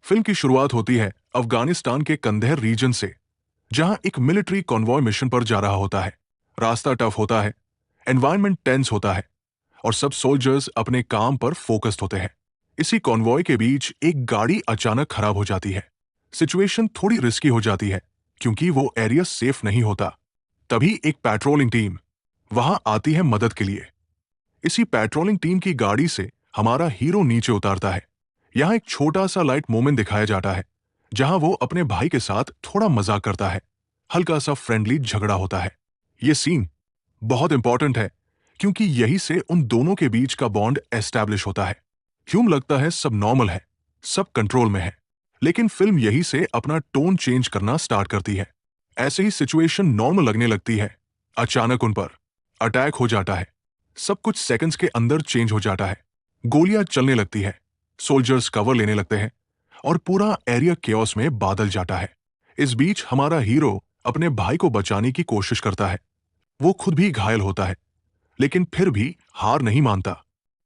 Film की शुरुआत होती है अफगानिस्तान के कंदहर रीजन से, जहां एक मिलिट्री कॉन्वॉय मिशन पर जा रहा होता है। रास्ता टफ होता है, एनवायरनमेंट टेंस होता है और सब सोल्जर्स अपने काम पर फोकस्ड होते हैं। इसी कॉन्वॉय के बीच एक गाड़ी अचानक खराब हो जाती है। सिचुएशन थोड़ी रिस्की हो जाती है क्योंकि वो एरिया सेफ नहीं होता। तभी एक पेट्रोलिंग टीम वहां आती है मदद के लिए। इसी पेट्रोलिंग टीम की गाड़ी से हमारा हीरो नीचे उतारता है। यहां एक छोटा सा लाइट मोमेंट दिखाया जाता है जहां वो अपने भाई के साथ थोड़ा मजाक करता है। हल्का सा फ्रेंडली झगड़ा होता है। ये सीन बहुत इंपॉर्टेंट है क्योंकि यही से उन दोनों के बीच का बॉन्ड एस्टैब्लिश होता है। ह्यूम लगता है सब नॉर्मल है, सब कंट्रोल में है, लेकिन फिल्म यही से अपना टोन चेंज करना स्टार्ट करती है। ऐसे ही सिचुएशन नॉर्मल लगने लगती है, अचानक उन पर अटैक हो जाता है। सब कुछ सेकंड्स के अंदर चेंज हो जाता है। गोलियां चलने लगती है, सोल्जर्स कवर लेने लगते हैं और पूरा एरिया केओस में बादल जाता है। इस बीच हमारा हीरो अपने भाई को बचाने की कोशिश करता है। वो खुद भी घायल होता है, लेकिन फिर भी हार नहीं मानता।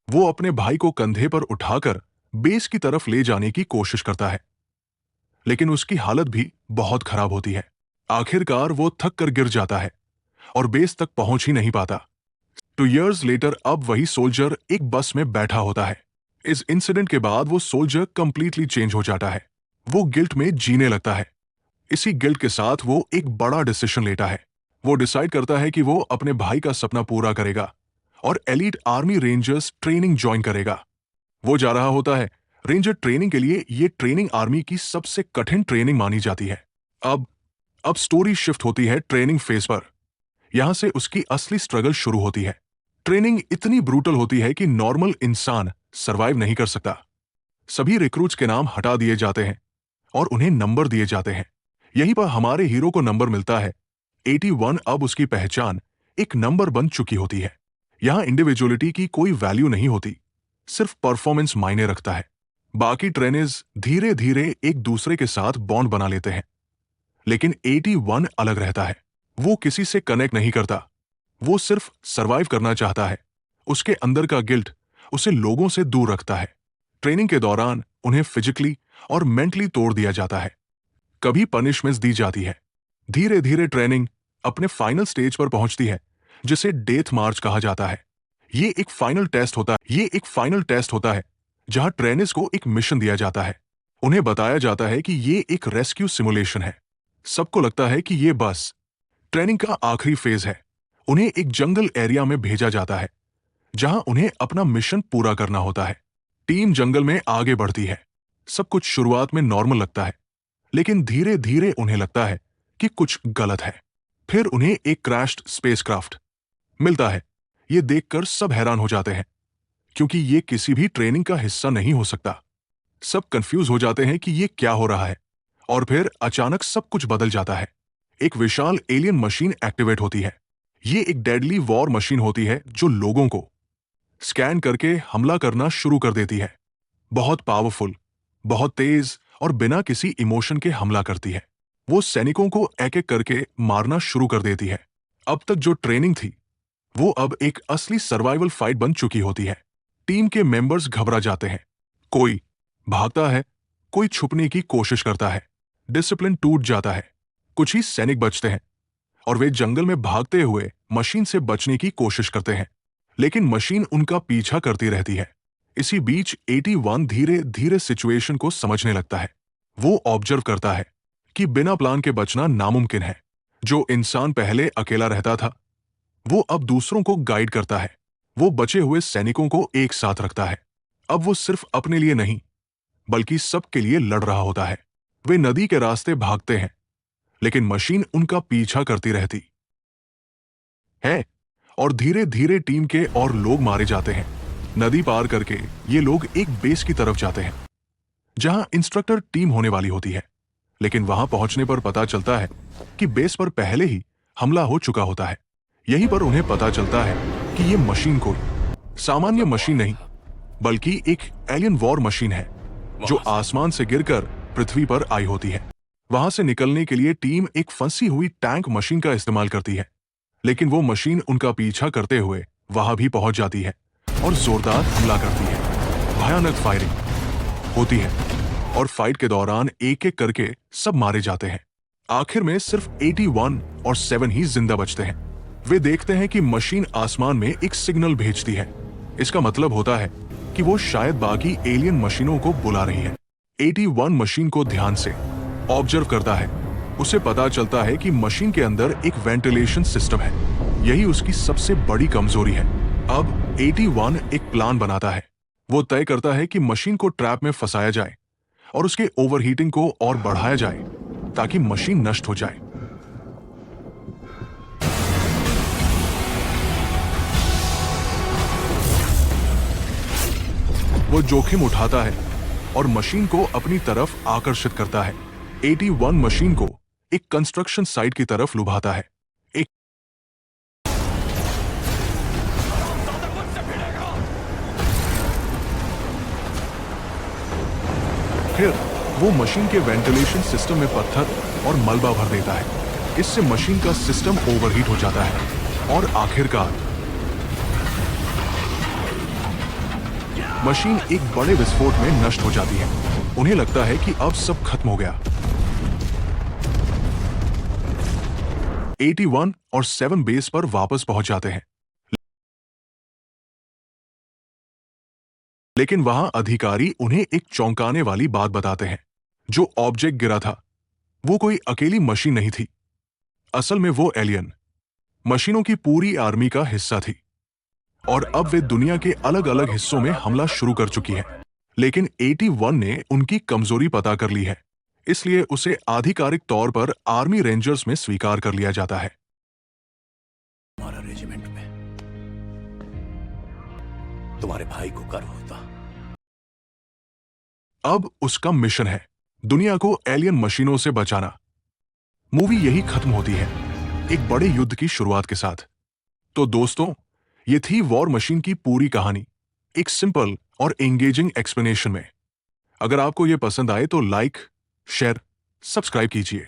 वो अपने भाई को कंधे पर उठाकर बेस की तरफ ले जाने की कोशिश करता है, लेकिन उसकी हालत भी बहुत खराब होती है। आखिरकार वो थक कर गिर जाता है और बेस तक पहुंच ही नहीं पाता। 2 years लेटर अब वही सोल्जर एक बस में बैठा होता है। इस इंसिडेंट के बाद वो सोल्जर कंप्लीटली चेंज हो जाता है। वो गिल्ट में जीने लगता है। इसी गिल्ट के साथ वो एक बड़ा डिसीजन लेता है। वो डिसाइड करता है कि वो अपने भाई का सपना पूरा करेगा और elite army rangers training join करेगा। वो जा रहा होता है रेंजर ट्रेनिंग के लिए। ये ट्रेनिंग आर्मी की सबसे कठिन ट्रेनिंग मानी जाती है। अब स्टोरी शिफ्ट होती है ट्रेनिंग फेज पर। यहां से उसकी असली स्ट्रगल शुरू होती है। ट्रेनिंग इतनी ब्रूटल होती है कि नॉर्मल इंसान सरवाइव नहीं कर सकता। सभी रिक्रूट्स के नाम हटा दिए जाते हैं और उन्हें नंबर दिए जाते हैं। यहीं पर हमारे हीरो को नंबर मिलता है 81। अब उसकी पहचान एक नंबर बन चुकी होती है। यहां इंडिविजुअलिटी की कोई वैल्यू नहीं होती, सिर्फ परफॉर्मेंस मायने रखता है। बाकी ट्रेनर्स धीरे धीरे एक दूसरे के साथ बॉन्ड बना लेते हैं, लेकिन 81 अलग रहता है। वो किसी से कनेक्ट नहीं करता, वो सिर्फ सरवाइव करना चाहता है। उसके अंदर का गिल्ट उसे लोगों से दूर रखता है। ट्रेनिंग के दौरान उन्हें फिजिकली और मेंटली तोड़ दिया जाता है, कभी पनिशमेंट्स दी जाती है। धीरे धीरे ट्रेनिंग अपने फाइनल स्टेज पर पहुंचती है, जिसे डेथ मार्च कहा जाता है। ये एक फाइनल टेस्ट होता है जहां ट्रेनर्स को एक मिशन दिया जाता है। उन्हें बताया जाता है कि ये एक रेस्क्यू सिमुलेशन है। सबको लगता है कि ये बस ट्रेनिंग का आखिरी फेज है। उन्हें एक जंगल एरिया में भेजा जाता है जहां उन्हें अपना मिशन पूरा करना होता है। टीम जंगल में आगे बढ़ती है। सब कुछ शुरुआत में नॉर्मल लगता है, लेकिन धीरे धीरे उन्हें लगता है कि कुछ गलत है। फिर उन्हें एक क्रैश्ड स्पेसक्राफ्ट मिलता है। ये देखकर सब हैरान हो जाते हैं क्योंकि ये किसी भी ट्रेनिंग का हिस्सा नहीं हो सकता। सब कंफ्यूज हो जाते हैं कि ये क्या हो रहा है, और फिर अचानक सब कुछ बदल जाता है। एक विशाल एलियन मशीन एक्टिवेट होती है। ये एक डेडली वॉर मशीन होती है जो लोगों को स्कैन करके हमला करना शुरू कर देती है। बहुत पावरफुल, बहुत तेज और बिना किसी इमोशन के हमला करती है। वो सैनिकों को एक एक करके मारना शुरू कर देती है। अब तक जो ट्रेनिंग थी वो अब एक असली सर्वाइवल फाइट बन चुकी होती है। टीम के मेंबर्स घबरा जाते हैं। कोई भागता है, कोई छुपने की कोशिश करता है। डिसिप्लिन टूट जाता है। कुछ ही सैनिक बचते हैं और वे जंगल में भागते हुए मशीन से बचने की कोशिश करते हैं, लेकिन मशीन उनका पीछा करती रहती है। इसी बीच 81 धीरे धीरे सिचुएशन को समझने लगता है। वो ऑब्जर्व करता है कि बिना प्लान के बचना नामुमकिन है। जो इंसान पहले अकेला रहता था वो अब दूसरों को गाइड करता है। वो बचे हुए सैनिकों को एक साथ रखता है। अब वो सिर्फ अपने लिए नहीं बल्कि सबके लिए लड़ रहा होता है। वे नदी के रास्ते भागते हैं, लेकिन मशीन उनका पीछा करती रहती है और धीरे धीरे टीम के और लोग मारे जाते हैं। नदी पार करके ये लोग एक बेस की तरफ जाते हैं जहां इंस्ट्रक्टर टीम होने वाली होती है, लेकिन वहां पहुंचने पर पता चलता है कि बेस पर पहले ही हमला हो चुका होता है। यहीं पर उन्हें पता चलता है कि ये मशीन कोई सामान्य मशीन नहीं बल्कि एक एलियन वॉर मशीन है जो आसमान से गिरकर पृथ्वी पर आई होती है। वहां से निकलने के लिए टीम एक फंसी हुई टैंक मशीन का इस्तेमाल करती है, लेकिन वो मशीन उनका पीछा करते हुए वहां भी पहुंच जाती है और जोरदार हमला करती है। भयानक फायरिंग होती है और फाइट के दौरान एक एक करके सब मारे जाते हैं। आखिर में सिर्फ 81 और 7 ही जिंदा बचते हैं। वे देखते हैं कि मशीन आसमान में एक सिग्नल भेजती है। इसका मतलब होता है कि वो शायद बाकी एलियन मशीनों को बुला रही है। 81 मशीन को ध्यान से ऑब्जर्व करता है। उसे पता चलता है कि मशीन के अंदर एक वेंटिलेशन सिस्टम है। यही उसकी सबसे बड़ी कमजोरी है। अब 81 एक प्लान बनाता है। वो तय करता है कि मशीन को ट्रैप में फंसाया जाए और उसके ओवरहीटिंग को और बढ़ाया जाए ताकि मशीन नष्ट हो जाए। वो जोखिम उठाता है और मशीन को अपनी तरफ आकर्षित करता है। 81 मशीन को एक कंस्ट्रक्शन साइट की तरफ लुभाता है। फिर वो मशीन के वेंटिलेशन सिस्टम में पत्थर और मलबा भर देता है। इससे मशीन का सिस्टम ओवरहीट हो जाता है और आखिरकार मशीन एक बड़े विस्फोट में नष्ट हो जाती है। उन्हें लगता है कि अब सब खत्म हो गया। 81 और 7 बेस पर वापस पहुंच जाते हैं, लेकिन वहां अधिकारी उन्हें एक चौंकाने वाली बात बताते हैं। जो ऑब्जेक्ट गिरा था वो कोई अकेली मशीन नहीं थी। असल में वो एलियन मशीनों की पूरी आर्मी का हिस्सा थी और अब वे दुनिया के अलग अलग हिस्सों में हमला शुरू कर चुकी है। लेकिन 81 ने उनकी कमजोरी पता कर ली है, इसलिए उसे आधिकारिक तौर पर आर्मी रेंजर्स में स्वीकार कर लिया जाता है। हमारा रेजिमेंट में तुम्हारे भाई को गर्व होता। अब उसका मिशन है दुनिया को एलियन मशीनों से बचाना। मूवी यही खत्म होती है, एक बड़े युद्ध की शुरुआत के साथ। तो दोस्तों, ये थी वॉर मशीन की पूरी कहानी, एक सिंपल और एंगेजिंग एक्सप्लेनेशन में। अगर आपको यह पसंद आए तो लाइक, शेयर, सब्सक्राइब कीजिए।